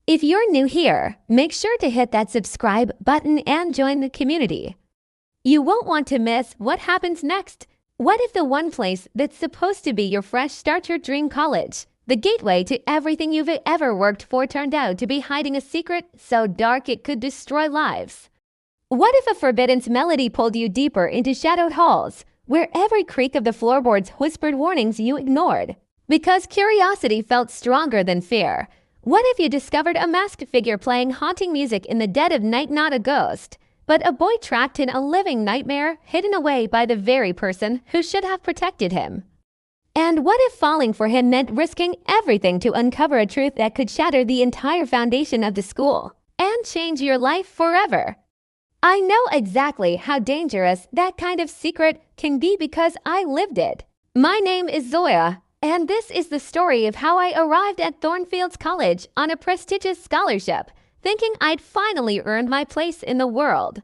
If you're new here, make sure to hit that subscribe button and join the community. You won't want to miss what happens next. What if the one place that's supposed to be your fresh start your dream college, the gateway to everything you've ever worked for, turned out to be hiding a secret so dark it could destroy lives? What if a forbidden melody pulled you deeper into shadowed halls, where every creak of the floorboards whispered warnings you ignored? Because curiosity felt stronger than fear. What if you discovered a masked figure playing haunting music in the dead of night, not a ghost, but a boy trapped in a living nightmare, hidden away by the very person who should have protected him? And what if falling for him meant risking everything to uncover a truth that could shatter the entire foundation of the school and change your life forever? I know exactly how dangerous that kind of secret can be because I lived it. My name is Zoya, and this is the story of how I arrived at Thornfields College on a prestigious scholarship, thinking I'd finally earned my place in the world,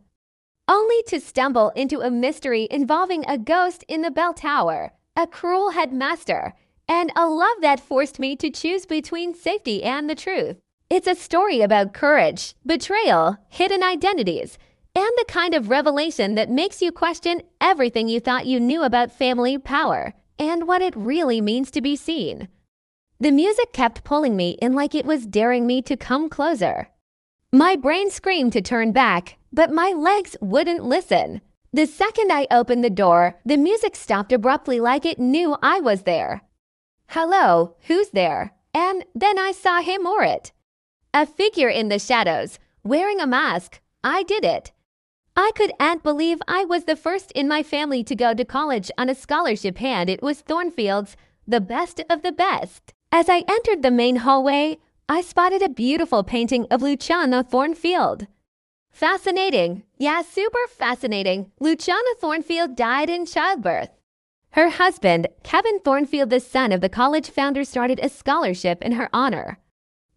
only to stumble into a mystery involving a ghost in the bell tower, a cruel headmaster, and a love that forced me to choose between safety and the truth. It's a story about courage, betrayal, hidden identities, and the kind of revelation that makes you question everything you thought you knew about family power and what it really means to be seen. The music kept pulling me in like it was daring me to come closer. My brain screamed to turn back, but my legs wouldn't listen. The second I opened the door, the music stopped abruptly like it knew I was there. "Hello, who's there?" And then I saw him or it. A figure in the shadows, wearing a mask. I did it. I couldn't believe I was the first in my family to go to college on a scholarship, and it was Thornfields, the best of the best. As I entered the main hallway, I spotted a beautiful painting of Luciana Thornfield. Fascinating. Yeah, super fascinating. Luciana Thornfield died in childbirth. Her husband, Kevin Thornfield, the son of the college founder, started a scholarship in her honor.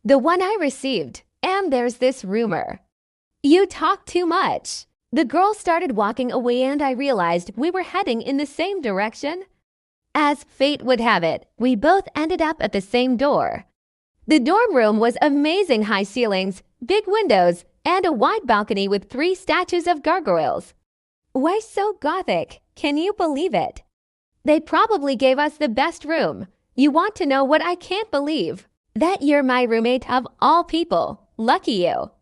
The one I received. And there's this rumor. "You talk too much." The girl started walking away, and I realized we were heading in the same direction. As fate would have it, we both ended up at the same door. The dorm room was amazing: high ceilings, big windows, and a wide balcony with 3 statues of gargoyles. Why so gothic? Can you believe it? They probably gave us the best room. You want to know what I can't believe? That you're my roommate of all people. Lucky you.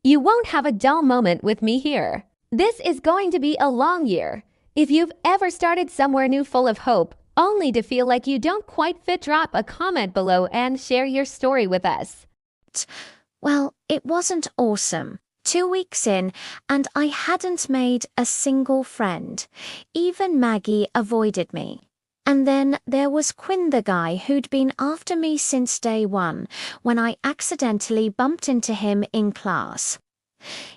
You won't have a dull moment with me here. This is going to be a long year. If you've ever started somewhere new full of hope, only to feel like you don't quite fit, drop a comment below and share your story with us. Well, it wasn't awesome. 2 weeks in, and I hadn't made a single friend. Even Maggie avoided me. And then there was Quinn, the guy who'd been after me since day one, when I accidentally bumped into him in class.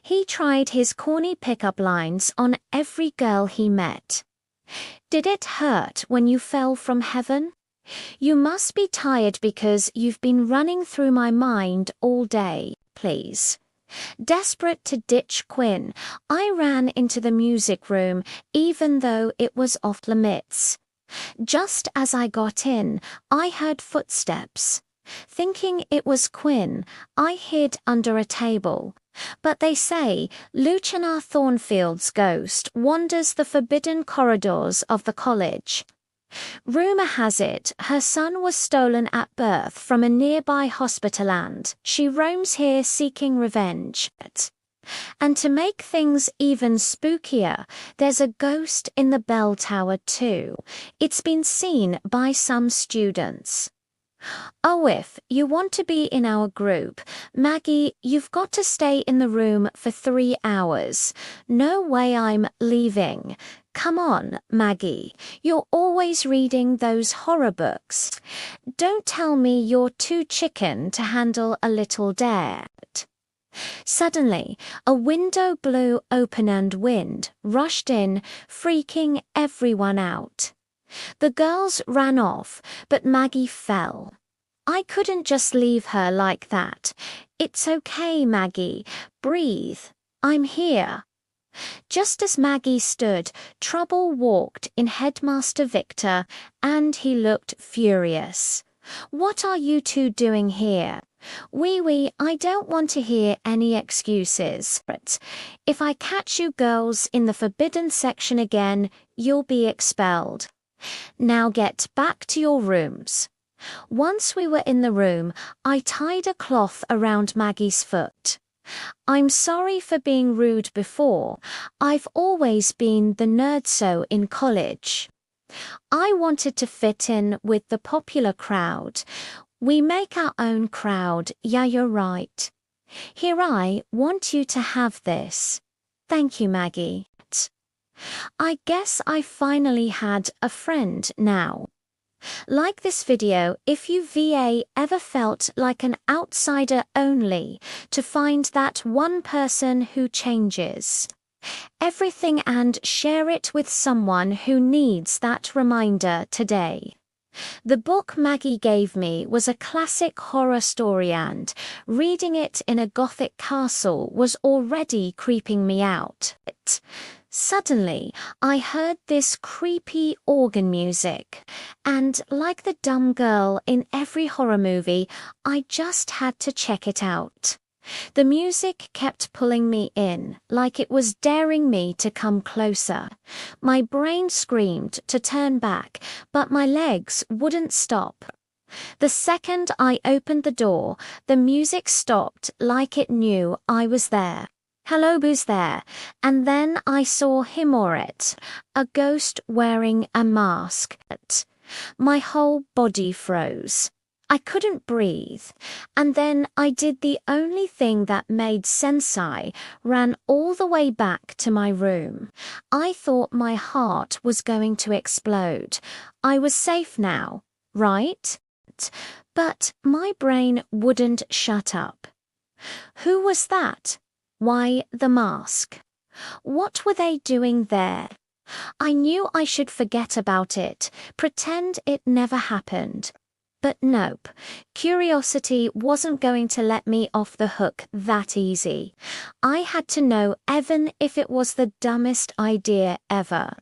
He tried his corny pickup lines on every girl he met. Did it hurt when you fell from heaven? You must be tired because you've been running through my mind all day, please. Desperate to ditch Quinn, I ran into the music room even though it was off limits. Just as I got in, I heard footsteps. Thinking it was Quinn, I hid under a table. But they say Luciana Thornfield's ghost wanders the forbidden corridors of the college. Rumor has it her son was stolen at birth from a nearby hospital, and she roams here seeking revenge. And to make things even spookier, there's a ghost in the bell tower too. It's been seen by some students. Oh, if you want to be in our group, Maggie, you've got to stay in the room for 3 hours. No way I'm leaving. Come on, Maggie. You're always reading those horror books. Don't tell me you're too chicken to handle a little dare. Suddenly, a window blew open and wind rushed in, freaking everyone out. The girls ran off, but Maggie fell. I couldn't just leave her like that. It's okay, Maggie. Breathe. I'm here. Just as Maggie stood, trouble walked in Headmaster Victor, and he looked furious. What are you two doing here? Wee, I don't want to hear any excuses. But if I catch you girls in the forbidden section again, you'll be expelled. Now get back to your rooms. Once we were in the room, I tied a cloth around Maggie's foot. I'm sorry for being rude before. I've always been the nerdso in college. I wanted to fit in with the popular crowd. We make our own crowd, yeah, you're right. Here, I want you to have this. Thank you, Maggie. I guess I finally had a friend now. Like this video if you ever felt like an outsider only to find that one person who changes everything and share it with someone who needs that reminder today. The book Maggie gave me was a classic horror story and reading it in a gothic castle was already creeping me out. Suddenly, I heard this creepy organ music, and like the dumb girl in every horror movie, I just had to check it out. The music kept pulling me in, like it was daring me to come closer. My brain screamed to turn back, but my legs wouldn't stop. The second I opened the door, the music stopped like it knew I was there. Hello, who's there? And then I saw him or it, a ghost wearing a mask. My whole body froze. I couldn't breathe. And then I did the only thing that made sense. I ran all the way back to my room. I thought my heart was going to explode. I was safe now, right? But my brain wouldn't shut up. Who was that? Why the mask? What were they doing there? I knew I should forget about it, pretend it never happened. But nope, curiosity wasn't going to let me off the hook that easy. I had to know even if it was the dumbest idea ever.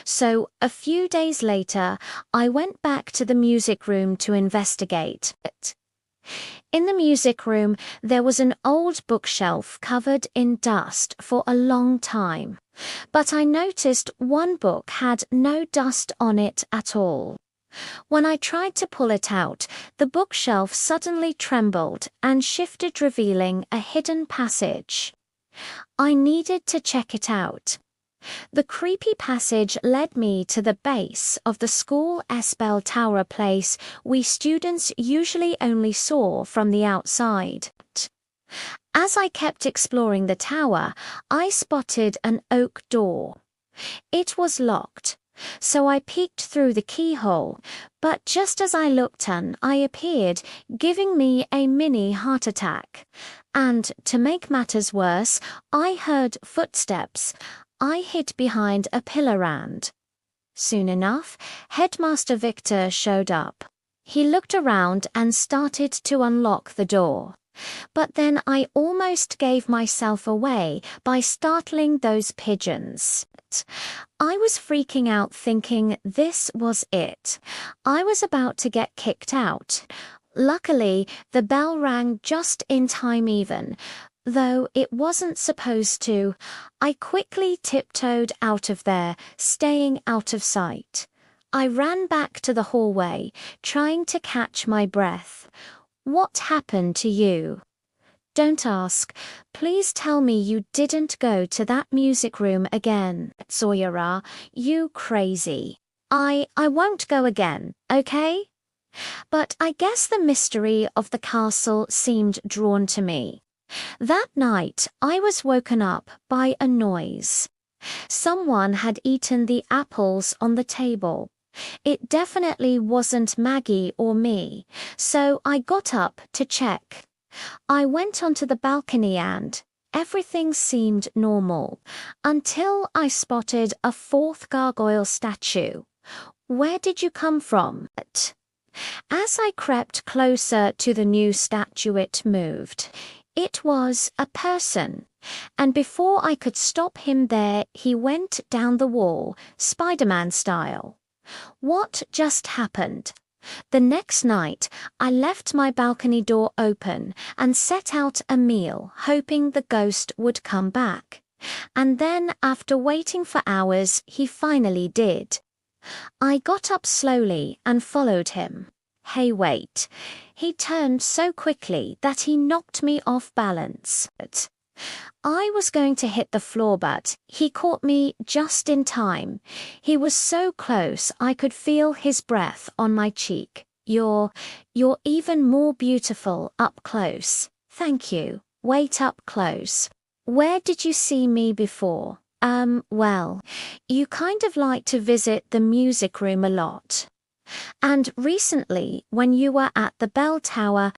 So a few days later, I went back to the music room to investigate it. In the music room, there was an old bookshelf covered in dust for a long time, but I noticed one book had no dust on it at all. When I tried to pull it out, the bookshelf suddenly trembled and shifted, revealing a hidden passage. I needed to check it out. The creepy passage led me to the base of the school bell tower, place we students usually only saw from the outside. As I kept exploring the tower, I spotted an oak door. It was locked, so I peeked through the keyhole, but just as I looked in, I appeared, giving me a mini heart attack. And to make matters worse, I heard footsteps. I hid behind a pillar and soon enough, Headmaster Victor showed up. He looked around and started to unlock the door. But then I almost gave myself away by startling those pigeons. I was freaking out, thinking this was it. I was about to get kicked out. Luckily, the bell rang just in time, even though it wasn't supposed to. I quickly tiptoed out of there, staying out of sight. I ran back to the hallway, trying to catch my breath. What happened to you? Don't ask. Please tell me you didn't go to that music room again, Sawyer. You crazy. I won't go again, okay? But I guess the mystery of the castle seemed drawn to me. That night, I was woken up by a noise. Someone had eaten the apples on the table. It definitely wasn't Maggie or me, so I got up to check. I went onto the balcony and everything seemed normal, until I spotted a fourth gargoyle statue. Where did you come from? As I crept closer to the new statue, it moved. It was a person, and before I could stop him there, he went down the wall, Spider-Man style. What just happened? The next night, I left my balcony door open and set out a meal, hoping the ghost would come back. And then, after waiting for hours, he finally did. I got up slowly and followed him. Hey, wait. He turned so quickly that he knocked me off balance. I was going to hit the floor, but he caught me just in time. He was so close I could feel his breath on my cheek. You're even more beautiful up close. Thank you. Wait up close. Where did you see me before? Well, you kind of like to visit the music room a lot. And recently, when you were at the bell tower,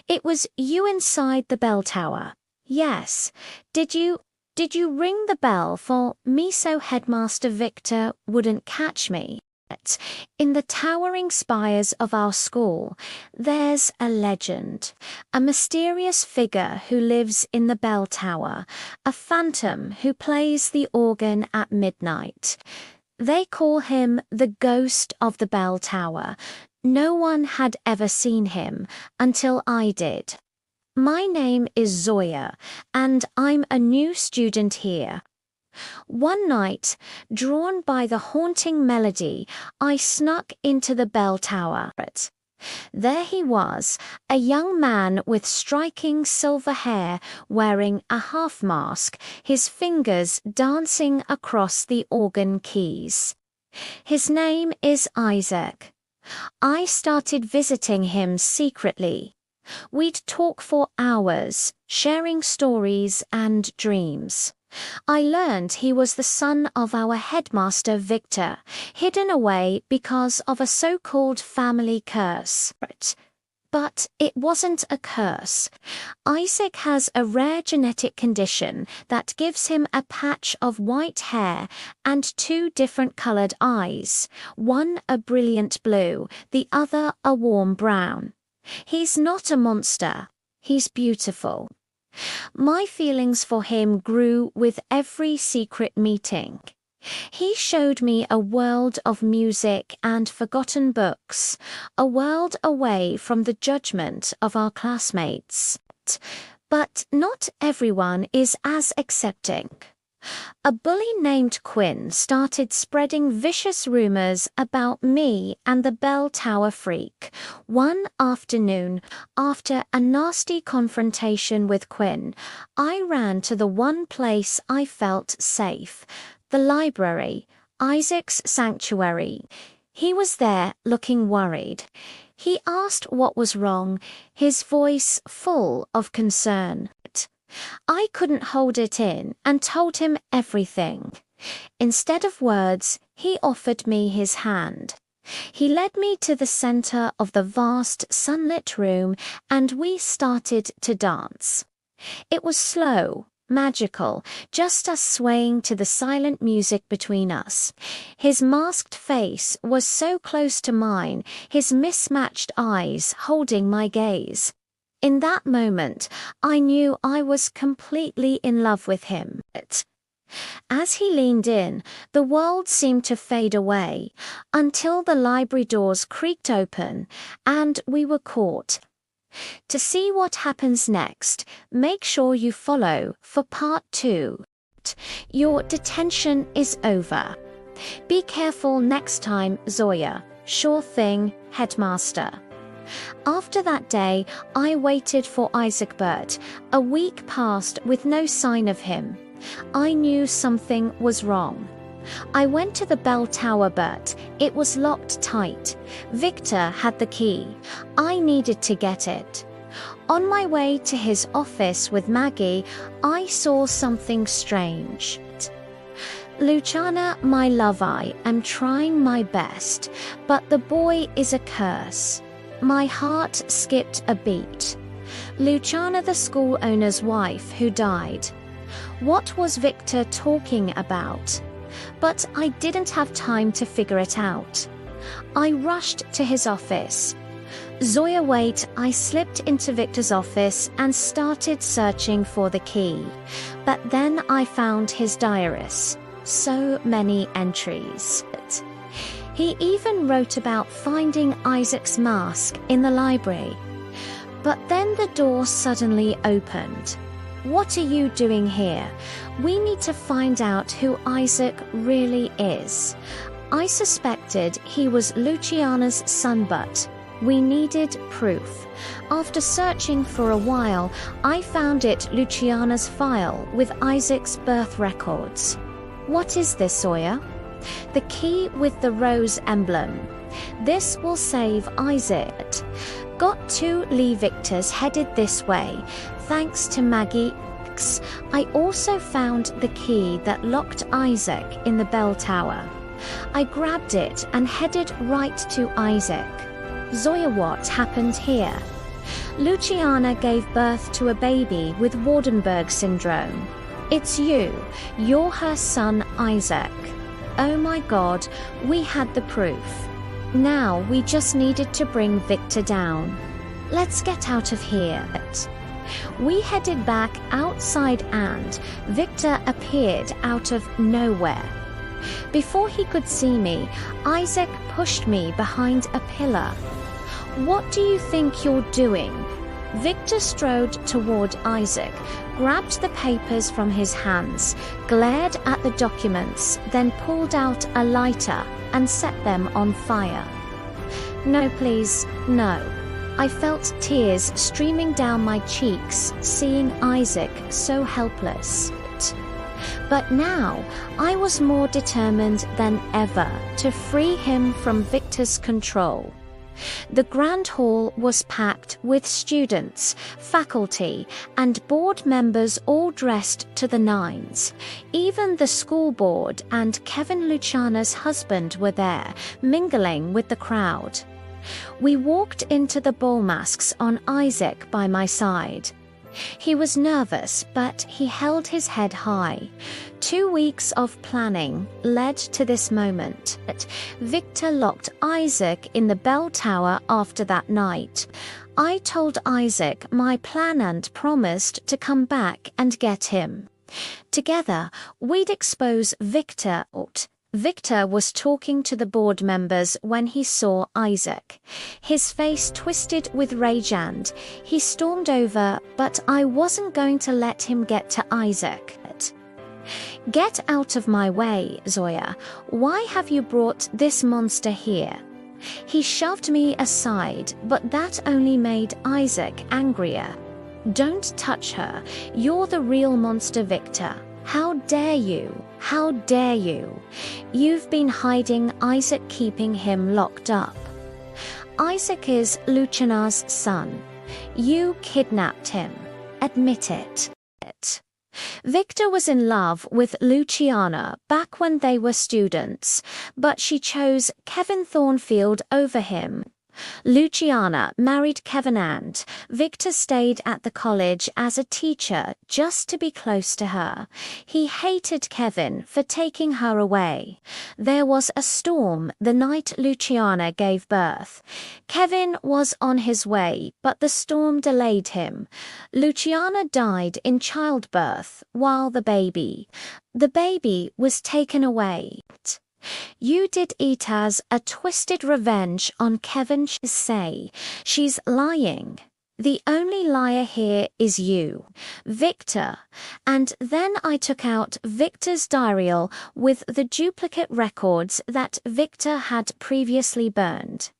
it was you inside the bell tower. Yes. Did you ring the bell for me so Headmaster Victor wouldn't catch me? In the towering spires of our school, there's a legend, a mysterious figure who lives in the bell tower, a phantom who plays the organ at midnight. They call him the ghost of the bell tower. No one had ever seen him until I did. My name is Zoya, and I'm a new student here. One night, drawn by the haunting melody, I snuck into the bell tower. There he was, a young man with striking silver hair, wearing a half mask, his fingers dancing across the organ keys. His name is Isaac. I started visiting him secretly. We'd talk for hours, sharing stories and dreams. I learned he was the son of our headmaster Victor, hidden away because of a so-called family curse. But it wasn't a curse. Isaac has a rare genetic condition that gives him a patch of white hair and two different colored eyes, one a brilliant blue, the other a warm brown. He's not a monster. He's beautiful. My feelings for him grew with every secret meeting. He showed me a world of music and forgotten books, a world away from the judgment of our classmates. But not everyone is as accepting. A bully named Quinn started spreading vicious rumors about me and the bell tower freak. One afternoon, after a nasty confrontation with Quinn, I ran to the one place I felt safe, the library, Isaac's sanctuary. He was there, looking worried. He asked what was wrong, his voice full of concern. I couldn't hold it in and told him everything. Instead of words, he offered me his hand. He led me to the center of the vast sunlit room and we started to dance. It was slow, magical, just us swaying to the silent music between us. His masked face was so close to mine, his mismatched eyes holding my gaze. In that moment, I knew I was completely in love with him. As he leaned in, the world seemed to fade away, until the library doors creaked open, and we were caught. To see what happens next, make sure you follow for part 2. Your detention is over. Be careful next time, Zoya. Sure thing, Headmaster. After that day, I waited for Isaac Burt. A week passed with no sign of him. I knew something was wrong. I went to the bell tower, but it was locked tight. Victor had the key. I needed to get it. On my way to his office with Maggie, I saw something strange. Luciana, my love, I am trying my best, but the boy is a curse. My heart skipped a beat. Luciana, the school owner's wife who died. What was Victor talking about? But I didn't have time to figure it out. I rushed to his office. Zoya, wait, I slipped into Victor's office and started searching for the key. But then I found his diaries. So many entries. He even wrote about finding Isaac's mask in the library. But then the door suddenly opened. "What are you doing here? We need to find out who Isaac really is." I suspected he was Luciana's son, but we needed proof. After searching for a while, I found it Luciana's file with Isaac's birth records. "What is this, Sawyer?" "The key with the rose emblem. This will save Isaac. Got 2 Lee Victors headed this way, thanks to Maggie X. I also found the key that locked Isaac in the bell tower. I grabbed it and headed right to Isaac." "Zoya, what happened here?" "Luciana gave birth to a baby with Waardenburg syndrome. It's you. You're her son, Isaac." "Oh my God, we had the proof. Now we just needed to bring Victor down. Let's get out of here." We headed back outside and Victor appeared out of nowhere. Before he could see me, Isaac pushed me behind a pillar. "What do you think you're doing?" Victor strode toward Isaac, grabbed the papers from his hands, glared at the documents, then pulled out a lighter and set them on fire. "No, please, no." I felt tears streaming down my cheeks, seeing Isaac so helpless. But now I was more determined than ever to free him from Victor's control. The Grand Hall was packed with students, faculty, and board members all dressed to the nines. Even the school board and Kevin Luciana's husband were there, mingling with the crowd. We walked into the ball masks on Isaac by my side. He was nervous, but he held his head high. 2 weeks of planning led to this moment. Victor locked Isaac in the bell tower after that night. I told Isaac my plan and promised to come back and get him. Together, we'd expose Victor. Victor was talking to the board members when he saw Isaac. His face twisted with rage and he stormed over, but I wasn't going to let him get to Isaac. "Get out of my way, Zoya. Why have you brought this monster here?" He shoved me aside, but that only made Isaac angrier. "Don't touch her. You're the real monster, Victor. How dare you? How dare you? You've been hiding Isaac, keeping him locked up. Isaac is Luciana's son. You kidnapped him. Admit it." Victor was in love with Luciana back when they were students, but she chose Kevin Thornfield over him. Luciana married Kevin and Victor stayed at the college as a teacher just to be close to her. He hated Kevin for taking her away. There was a storm the night Luciana gave birth. Kevin was on his way, but the storm delayed him. Luciana died in childbirth while the baby was taken away. You did it as a twisted revenge on Kevin. Say she's lying. The only liar here is you, Victor. And then I took out Victor's diarial with the duplicate records that Victor had previously burned.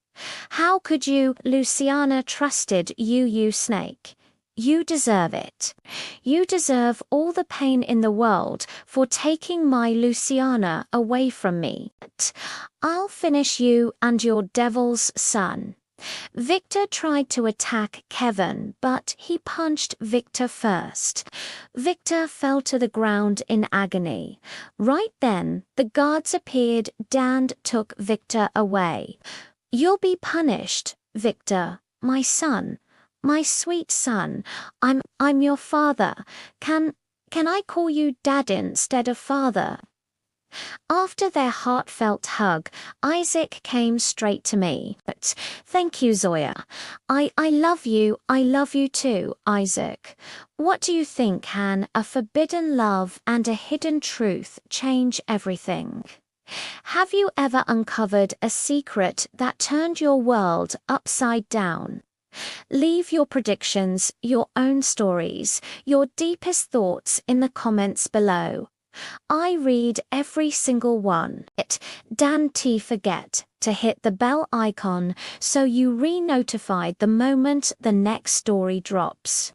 How could you? Luciana trusted you, you snake. You deserve it. You deserve all the pain in the world for taking my Luciana away from me. I'll finish you and your devil's son. Victor tried to attack Kevin, but he punched Victor first. Victor fell to the ground in agony. Right then, the guards appeared and took Victor away. You'll be punished, Victor, my son. My sweet son, I'm your father. Can I call you Dad instead of father? After their heartfelt hug, Isaac came straight to me. But thank you, Zoya. I love you too, Isaac. What do you think? Can a forbidden love and a hidden truth change everything? Have you ever uncovered a secret that turned your world upside down? Leave your predictions, your own stories, your deepest thoughts in the comments below. I read every single one. Don't forget to hit the bell icon so you re-notified the moment the next story drops.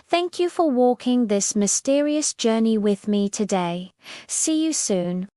Thank you for walking this mysterious journey with me today. See you soon.